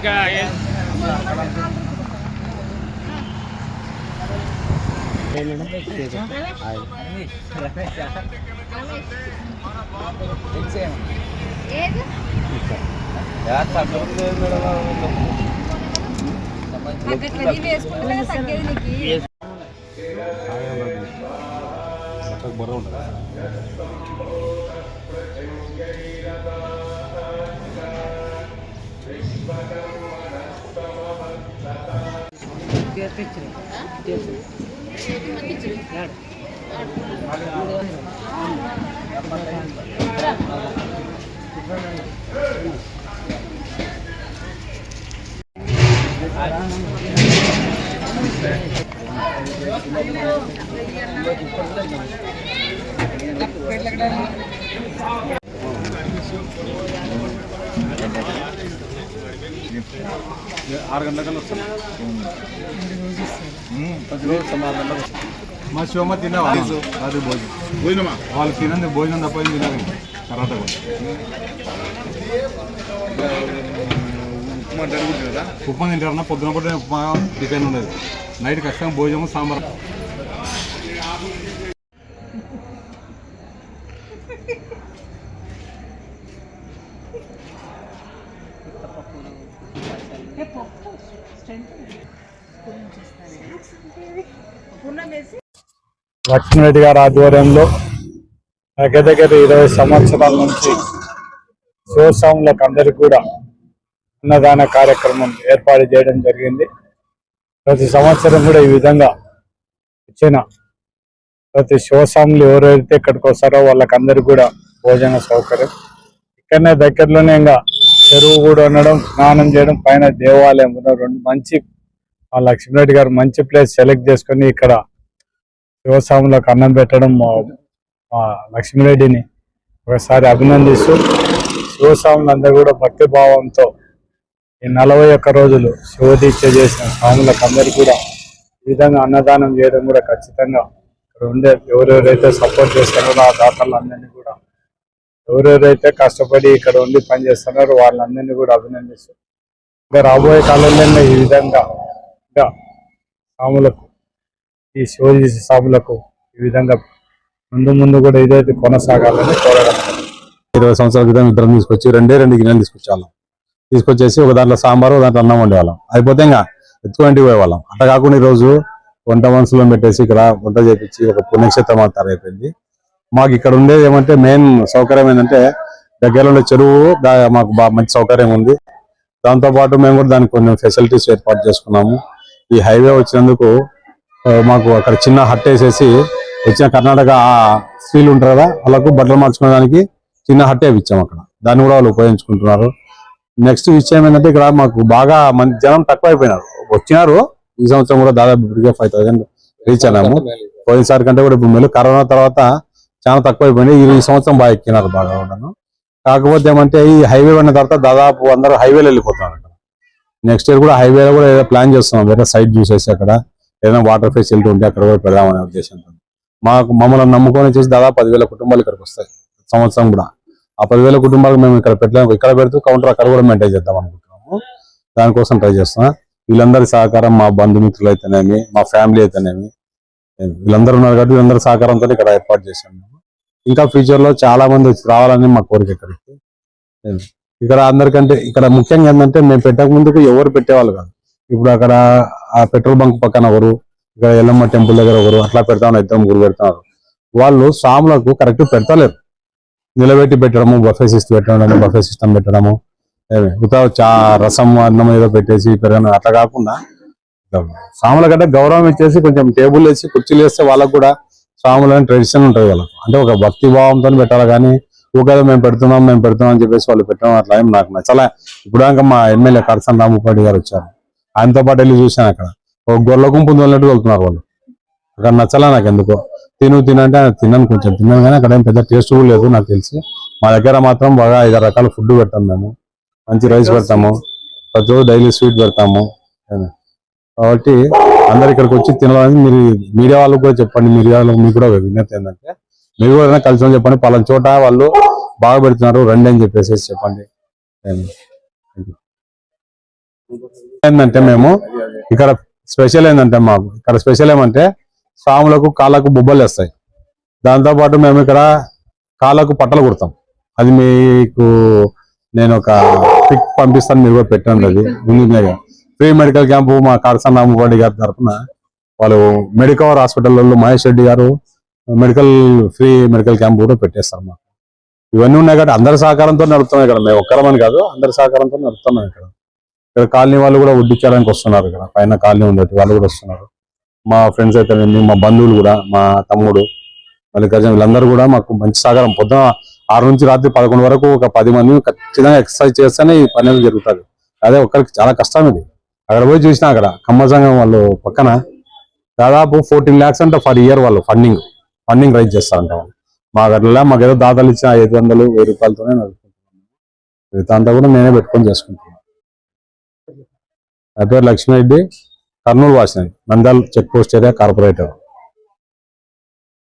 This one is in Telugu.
बरं ఉంటుంది ఆరు గంటల వస్తుంది ప్రతిరోజు 6 గంటలకు మా శివమ్మ తిన్నావా అది భోజనమా వాళ్ళు తినండి భోజనం తప్ప తినాలి తర్వాత ఉప్మా తింటారన్నా పొద్దున పూట ఉప్మా టిఫిన్ ఉండదు నైట్ ఖచ్చితంగా భోజనం సాంబార్ లక్ష్మీరెడ్డి గారి ఆధ్వర్యంలో దగ్గర 20 సంవత్సరాల నుంచి శివస్వాములకు అందరికీ కూడా అన్నదాన కార్యక్రమం ఏర్పాటు చేయడం జరిగింది. ప్రతి సంవత్సరం కూడా ఈ విధంగా ఇచ్చిన ప్రతి శివస్వాములు ఎవరైతే ఇక్కడికి వస్తారో వాళ్ళకందరికీ కూడా భోజన సౌకర్యం ఇక్కడనే దగ్గరలోనే ఇంకా చెరువు కూడా ఉండడం, స్నానం చేయడం, పైన దేవాలయం ఉండడం, రెండు మంచి లక్ష్మీరెడ్డి గారు మంచి ప్లేస్ సెలెక్ట్ చేసుకొని ఇక్కడ శివస్వాములకు అన్నం పెట్టడం లక్ష్మీరెడ్డిని ఒకసారి అభినందిస్తూ శివస్వాములందరూ కూడా భక్తి భావంతో ఈ 41 రోజులు శివదీక్ష చేసిన స్వాములకు అందరికీ కూడా ఈ విధంగా అన్నదానం చేయడం కూడా ఖచ్చితంగా ఇక్కడ ఉండే ఎవరెవరైతే సపోర్ట్ చేస్తున్నారో ఆ దాతలందరినీ కూడా ఎవరెవరైతే కష్టపడి ఇక్కడ ఉండి పనిచేస్తున్నారో వాళ్ళందరినీ కూడా అభినందిస్తూ ఇంకా రాబోయే కాలంలో ఈ విధంగా ఇంకా స్వాములకు ఈ శివదీక్ష స్వాములకు ఈ విధంగా ముందు కూడా ఇదైతే కొనసాగాలని కోరడం. 20 సంవత్సరాల క్రితం ఇద్దరం తీసుకొచ్చి 2 గిన్నెలు తీసుకొచ్చేవాళ్ళం. తీసుకొచ్చేసి ఒక దాంట్లో సాంబారు దాంట్లో అన్నం వండేవాళ్ళం. అయిపోతే ఇంకా ఎత్తుకోంటికి పోయేవాళ్ళం. అట్లా కాకుండా ఈరోజు వంట మనుషులను పెట్టేసి ఇక్కడ వంట చేపించి ఒక పుణ్యక్షేత్రం తయారైపోయింది. మాకు ఇక్కడ ఉండేది ఏమంటే మెయిన్ సౌకర్యం ఏంటంటే దగ్గరలో ఉండే చెరువు మాకు బాగా మంచి సౌకర్యం ఉంది. దాంతోపాటు మేము కూడా దానికి కొన్ని ఫెసిలిటీస్ ఏర్పాటు చేసుకున్నాము. ఈ హైవే వచ్చినందుకు మాకు అక్కడ చిన్న హట్ వేసేసి వచ్చిన కర్ణాటక స్త్రీలు ఉంటారు కదా వాళ్ళకు బట్టలు మార్చుకోవడానికి చిన్న హట్ వేయించాము అక్కడ. దాన్ని కూడా వాళ్ళు ఉపయోగించుకుంటున్నారు. నెక్స్ట్ విషయం ఏంటంటే ఇక్కడ మాకు బాగా మంది జనం తక్కువ అయిపోయినారు. వచ్చినారు ఈ సంవత్సరం కూడా దాదాపు 5,000 రీచ్ అయినాము. పోయినసారి కంటే కూడా ఇప్పుడు మేలు. కరోనా తర్వాత చాలా తక్కువ అయిపోయింది. ఈ సంవత్సరం బాగా ఎక్కినారు బాగా ఉన్నాను. కాకపోతే ఏమంటే ఈ హైవే పడిన తర్వాత దాదాపు అందరూ హైవేలో వెళ్ళిపోతున్నారు. అక్కడ నెక్స్ట్ ఇయర్ కూడా హైవేలో కూడా ఏదో ప్లాన్ చేస్తున్నాం. వేరే సైట్ చూసేసి అక్కడ ఏదైనా వాటర్ ఫెసిలిటీ ఉంటే అక్కడ కూడా పెడదామనే ఉద్దేశంతో మమ్మల్ని నమ్ముకొని వచ్చేసి దాదాపు 10,000 కుటుంబాలు ఇక్కడికి వస్తాయి సంవత్సరం కూడా. ఆ 10,000 కుటుంబాలకు మేము ఇక్కడ పెట్టలేము. ఇక్కడ పెడుతూ కౌంటర్ అక్కడ కూడా మెయింటైన్ చేద్దాం అనుకుంటున్నాము. దానికోసం ట్రై చేస్తున్నాం. వీళ్ళందరి సహకారం మా బంధుమిత్రులు అయితేనేమి, మా ఫ్యామిలీ అయితేనేమి, వీళ్ళందరూ ఉన్నారు కాబట్టి వీళ్ళందరి సహకారంతో ఇక్కడ ఏర్పాటు చేశాము. ఇంకా ఫ్యూచర్ లో చాలా మంది వచ్చి రావాలని మా కోరిక. ఇక్కడ అందరికంటే ఇక్కడ ముఖ్యంగా ఏంటంటే మేము పెట్టక ముందుకు ఎవరు పెట్టేవాళ్ళు కాదు. ఇప్పుడు అక్కడ ఆ పెట్రోల్ బంక్ పక్కన ఒకరు, ఇక్కడ ఎల్లమ్మ టెంపుల్ దగ్గర ఒకరు అట్లా పెడతామని 2-3 పెడతారు. వాళ్ళు స్వాములకు కరెక్ట్ పెడతలేరు. నిలబెట్టి పెట్టడము, బఫే సిస్టమ్ పెట్టడం, బఫే సిస్టమ్ పెట్టడము, రసం అన్నం ఏదో పెట్టేసి పెరగడం అట్లా కాకుండా స్వాముల కంటే గౌరవం ఇచ్చేసి కొంచెం టేబుల్ వేసి కుర్చీలు వేస్తే వాళ్ళకు కూడా స్వాములని ట్రెడిషన్ ఉంటుంది వాళ్ళకు. అంటే ఒక భక్తి భావంతో పెట్టాలి. కానీ ఊకదో మేము పెడుతున్నాం అని చెప్పేసి వాళ్ళు పెట్టడం అట్లా ఏం నాకు నచ్చలే. ఇప్పుడు మా ఎమ్మెల్యే కరసం రామపాటి గారు వచ్చారు. ఆయనతో పాటు వెళ్ళి చూశాను. అక్కడ ఒక గొర్రెల గుంపు వదిలినట్టు వెళ్తున్నారు వాళ్ళు. అక్కడ నచ్చలే నాకు ఎందుకో. తినంటే తిన్నాను, కొంచెం తిన్నాను కానీ అక్కడ ఏం పెద్ద టేస్ట్ కూడా లేదు నాకు తెలిసి. మా దగ్గర మాత్రం బాగా 5 రకాల ఫుడ్ పెడతాం. మేము మంచి రైస్ పెడతాము, ప్రతిరోజు డైలీ స్వీట్ పెడతాము. కాబట్టి అందరు ఇక్కడికి వచ్చి తినాలని మీరు మీడియా వాళ్ళకు కూడా చెప్పండి. మీడియా వాళ్ళకి మీకు కూడా విజ్ఞప్తి ఏంటంటే మీరు కూడా కలిసి చెప్పండి. పలానా చోట వాళ్ళు బాగా పెడుతున్నారు రండి అని చెప్పేసి చెప్పండి. ఏంటంటే మేము ఇక్కడ స్పెషల్ ఏంటంటే మాకు ఇక్కడ స్పెషల్ ఏమంటే స్వాములకు కాళ్ళకు బొబ్బలు వేస్తాయి. దాంతోపాటు మేము ఇక్కడ కాళ్ళకు పట్టలు కుడతాం. అది మీకు నేను ఒక పిక్ పంపిస్తాను, మీరు కూడా పెట్టండి. అది ఫ్రీ మెడికల్ క్యాంపు మా కారసాన రామరెడ్డి గారి తరఫున వాళ్ళు మెడికవర్ హాస్పిటల్లో మహేష్ రెడ్డి గారు ఫ్రీ మెడికల్ క్యాంప్ కూడా పెట్టేస్తారు మాకు. ఇవన్నీ ఉన్నాయి కాబట్టి అందరి సహకారంతో నడుపుతున్నాం ఇక్కడ. మేము ఒక్కరమని కాదు, అందరి సహకారంతో నడుపుతున్నాం ఇక్కడ. ఇక్కడ కాలనీ వాళ్ళు కూడా వడ్డించడానికి వస్తున్నారు. ఇక్కడ పైన కాలనీ ఉండేది వాళ్ళు కూడా వస్తున్నారు. మా ఫ్రెండ్స్ అయితే మా బంధువులు కూడా, మా తమ్ముడు మల్లికార్జున వీళ్ళందరూ కూడా మాకు మంచి సహకారం. పొద్దున 6 నుంచి రాత్రి 11 వరకు ఒక 10 మంది ఖచ్చితంగా ఎక్సర్సైజ్ చేస్తేనే ఈ పని అనేది జరుగుతుంది. అదే ఒక్కరికి చాలా కష్టం ఇది. అక్కడ పోయి చూసినా అక్కడ కమ్మ సంఘం వాళ్ళు పక్కన దాదాపు 14 lakhs అంటే ఫర్ ఇయర్ వాళ్ళు ఫండింగ్ రైజ్ చేస్తారంట వాళ్ళు. మాకు ఏదో దాదాలు ఇచ్చిన 500, 1000 రూపాయలతోనే నడుపుకుంటున్నాను. మిగతా కూడా నేనే పెట్టుకొని చేసుకుంటున్నాను. నా పేరు లక్ష్మీరెడ్డి, కర్నూలు వాసిని, Nandyal check post area corporator.